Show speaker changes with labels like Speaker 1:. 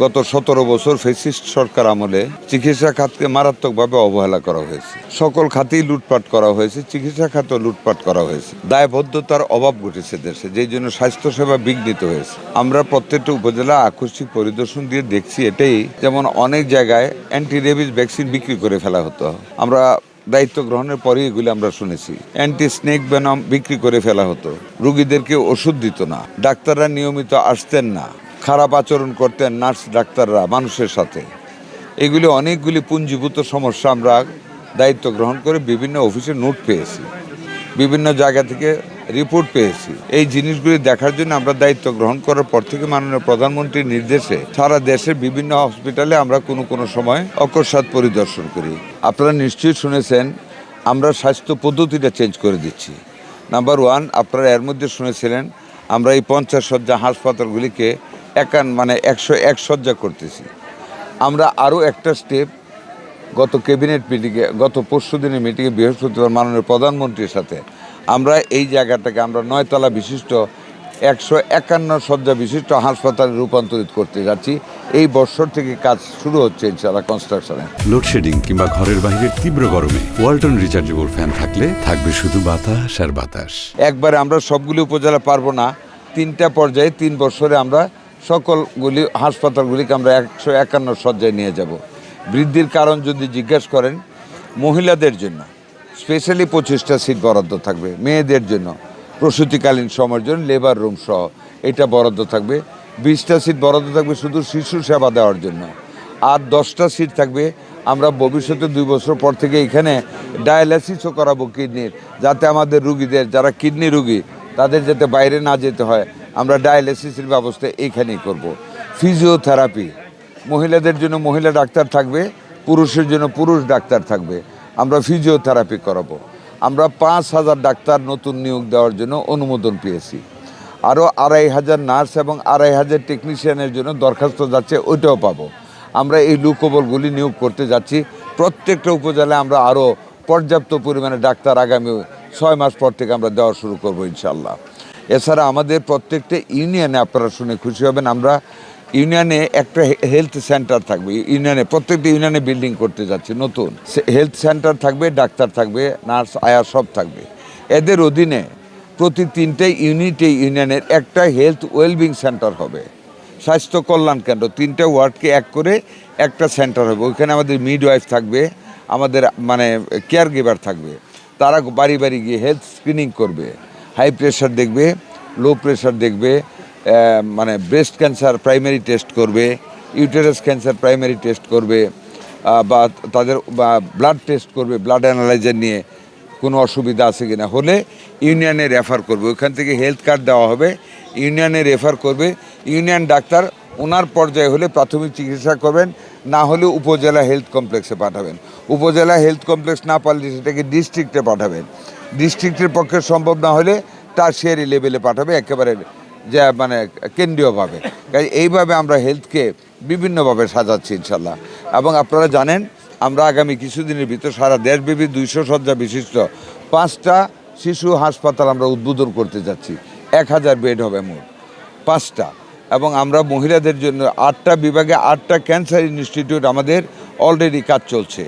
Speaker 1: গত 17 বছর ফ্যাসিস্ট সরকার আমলে চিকিৎসা খাতকে মারাত্মকভাবে অবহেলা করা হয়েছে। সকল খাতেই লুটপাট করা হয়েছে, চিকিৎসা খাতেও লুটপাট করা হয়েছে। দায়বদ্ধতার অভাব ঘটেছে দেশে, যেই জন্য স্বাস্থ্যসেবা বিঘ্নিত হয়েছে। আমরা প্রত্যেকটা উপজেলা আকস্মিক পরিদর্শন দিয়ে দেখছি এটাই, যেমন অনেক জায়গায় অ্যান্টি রেবিস ভ্যাকসিন বিক্রি করে ফেলা হতো। আমরা দায়িত্ব গ্রহণের পরে এগুলি আমরা শুনেছি। অ্যান্টি স্নেক ভেনম বিক্রি করে ফেলা হতো, রুগীদেরকে ওষুধ দিত না, ডাক্তাররা নিয়মিত আসতেন না, খারাপ আচরণ করতেন নার্স ডাক্তাররা মানুষের সাথে। এগুলি অনেকগুলি পুঞ্জীভূত সমস্যা আমরা দায়িত্ব গ্রহণ করে বিভিন্ন অফিসে নোট পেয়েছি, বিভিন্ন জায়গা থেকে রিপোর্ট পেয়েছি। এই জিনিসগুলি দেখার জন্য আমরা দায়িত্ব গ্রহণ করার পর থেকে মাননীয় প্রধানমন্ত্রীর নির্দেশে সারা দেশের বিভিন্ন হসপিটালে আমরা কোনো সময় অকস্মাৎ পরিদর্শন করি। আপনারা নিশ্চয়ই শুনেছেন আমরা স্বাস্থ্য পদ্ধতিটা চেঞ্জ করে দিচ্ছি। নাম্বার 1, আপনারা এর মধ্যে শুনেছিলেন আমরা এই 50 শয্যা হাসপাতালগুলিকে 101 শয্যা করতেছি। আমরা আরও একটা স্টেপ গত ক্যাবিনেট মিটিংয়ে, গত পরশু দিনের মিটিংয়ে বৃহস্পতিবার মাননীয় প্রধানমন্ত্রীর সাথে আমরা এই জায়গাটাকে আমরা 9 তলা বিশিষ্ট 151 শয্যা বিশিষ্ট হাসপাতালে রূপান্তরিত করতে যাচ্ছি। এই বছর থেকে কাজ শুরু হচ্ছে ইনশাআল্লাহ কনস্ট্রাকশনে।
Speaker 2: লোডশেডিং কিংবা ঘরের বাইরের তীব্র গরমে ওয়ালটন রিচার্জেবল ফ্যান থাকলে থাকবে শুধু বাতাস আর বাতাস।
Speaker 1: একবারে আমরা সবগুলি উপজেলা পারবো না, 3টা পর্যায়ে 3 বছরে আমরা সকলগুলি হাসপাতালগুলিকে আমরা 151 শয্যায় নিয়ে যাব। বৃদ্ধির কারণ যদি জিজ্ঞেস করেন, মহিলাদের জন্য স্পেশালি 25টা সিট বরাদ্দ থাকবে, মেয়েদের জন্য প্রসূতিকালীন সময়ের জন্য লেবার রুম সহ এটা বরাদ্দ থাকবে, 20টা সিট বরাদ্দ থাকবে শুধু শিশু সেবা দেওয়ার জন্য, আর 10টা সিট থাকবে আমরা ভবিষ্যতে 2 বছর পর থেকে এখানে ডায়ালাইসিসও করাবো কিডনির, যাতে আমাদের রুগীদের যারা কিডনি রুগী তাদের যাতে বাইরে না যেতে হয়, আমরা ডায়ালাইসিসের ব্যবস্থা এইখানেই করব। ফিজিওথেরাপি, মহিলাদের জন্য মহিলা ডাক্তার থাকবে, পুরুষের জন্য পুরুষ ডাক্তার থাকবে, আমরা ফিজিওথেরাপি করাবো। আমরা 5,000 ডাক্তার নতুন নিয়োগ দেওয়ার জন্য অনুমোদন পেয়েছি। আরও 2,500 নার্স এবং 2,500 টেকনিশিয়ানের জন্য দরখাস্ত যাচ্ছে, ওইটাও পাবো। আমরা এই লোকবলগুলি নিয়োগ করতে যাচ্ছি। প্রত্যেকটা উপজেলায় আমরা আরও পর্যাপ্ত পরিমাণে ডাক্তার আগামী 6 মাস পর থেকে আমরা দেওয়া শুরু করবো ইনশাআল্লাহ। এছাড়া আমাদের প্রত্যেকটা ইউনিয়নে, আপনারা শুনে খুশি হবেন, আমরা ইউনিয়নে একটা হেলথ সেন্টার থাকবে। ইউনিয়নে প্রত্যেকটা ইউনিয়নে বিল্ডিং করতে যাচ্ছি নতুন হেলথ সেন্টার থাকবে, ডাক্তার থাকবে, নার্স আয়া সব থাকবে। এদের অধীনে প্রতি 3টে ইউনিয়নের একটা হেলথ ওয়েলবিং সেন্টার হবে, স্বাস্থ্য কল্যাণ কেন্দ্র। 3টা ওয়ার্ডকে এক করে একটা সেন্টার হবে। ওইখানে আমাদের মিডওয়াইফ থাকবে, আমাদের কেয়ার গিভার থাকবে। তারা বাড়ি বাড়ি গিয়ে হেলথ স্ক্রিনিং করবে, হাই প্রেশার দেখবে, লো প্রেশার দেখবে, ব্রেস্ট ক্যান্সার প্রাইমারি টেস্ট করবে, ইউটেরাস ক্যান্সার প্রাইমারি টেস্ট করবে, বা তাদের ব্লাড টেস্ট করবে, ব্লাড অ্যানালাইজার নিয়ে কোনো অসুবিধা আছে কিনা, হলে ইউনিয়নে রেফার করবে। ওইখান থেকে হেলথ কার্ড দেওয়া হবে, ইউনিয়নে রেফার করবে। ইউনিয়ন ডাক্তার ওনার পর্যায়ে হলে প্রাথমিক চিকিৎসা করবেন, না হলে উপজেলা হেলথ কমপ্লেক্সে পাঠাবেন। উপজেলা হেলথ কমপ্লেক্স না পারলে সেটাকে ডিস্ট্রিক্টে পাঠাবেন। ডিস্ট্রিক্টের পক্ষে সম্ভব না হলে টারশিয়ারি লেভেলে পাঠাবে, একেবারে যে কেন্দ্রীয়ভাবে। এইভাবে আমরা হেলথকে বিভিন্নভাবে সাজাচ্ছি ইনশাল্লাহ। এবং আপনারা জানেন আমরা আগামী কিছুদিনের ভিতর সারা দেশব্যাপী 200 শয্যা বিশিষ্ট 5টা শিশু হাসপাতাল আমরা উদ্বোধন করতে যাচ্ছি। 1000 বেড হবে মোট 5টা। এবং আমরা মহিলাদের জন্য 8টা বিভাগে 8টা ক্যান্সার ইনস্টিটিউট আমাদের অলরেডি কাজ চলছে।